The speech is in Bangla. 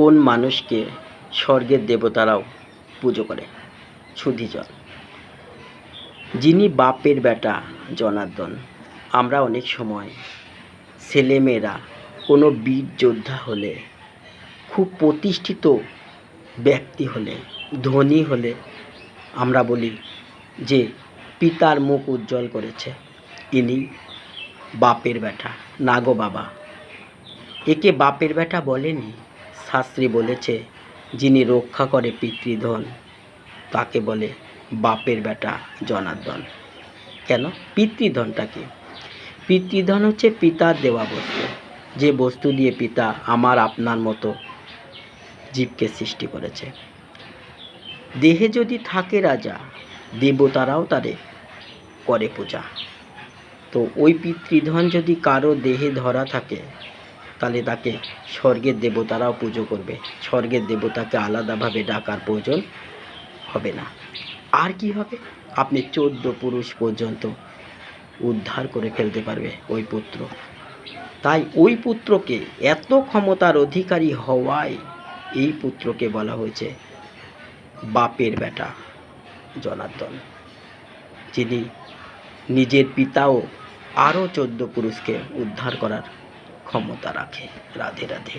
কোন মানুষকে স্বর্গের দেবতারাও পুজো করে? সুধীজন, যিনি বাপের বেটা জনার্দন। আমরা অনেক সময় ছেলেমেয়েরা কোনো বীর যোদ্ধা হলে, খুব প্রতিষ্ঠিত ব্যক্তি হলে, ধনী হলে আমরা বলি যে পিতার মুখ উজ্জ্বল করেছে, ইনি বাপের বেটা। না গো বাবা, একে বাপের বেটা বলেনি। শাস্ত্রী বলেছে যিনি রক্ষা করে পিতৃধন তাকে বলে বাপের বেটা জনার্দন। কেন? পিতৃধনটা কি? পিতৃধন হচ্ছে পিতার দেওয়া বস্তু, যে বস্তু দিয়ে পিতা আমার আপনার মতো জীবকে সৃষ্টি করেছে। দেহে যদি থাকে রাজা, দেবতারাও তারে করে পূজা। তো ওই পিতৃধন যদি কারো দেহে ধরা থাকে, তাহলে তাকে স্বর্গের দেবতারাও পুজো করবে। স্বর্গের দেবতাকে আলাদাভাবে ডাকার প্রয়োজন হবে না। আর কি হবে? আপনি 14 পুরুষ পর্যন্ত উদ্ধার করে ফেলতে পারবে ওই পুত্র। তাই ওই পুত্রকে, এত ক্ষমতার অধিকারী হওয়ায় এই পুত্রকে বলা হয়েছে বাপের বেটা জনার্দন, যিনি নিজের পিতাও আরও 14 পুরুষকে উদ্ধার করার ক্ষমতা রাখে। রাধে রাধে।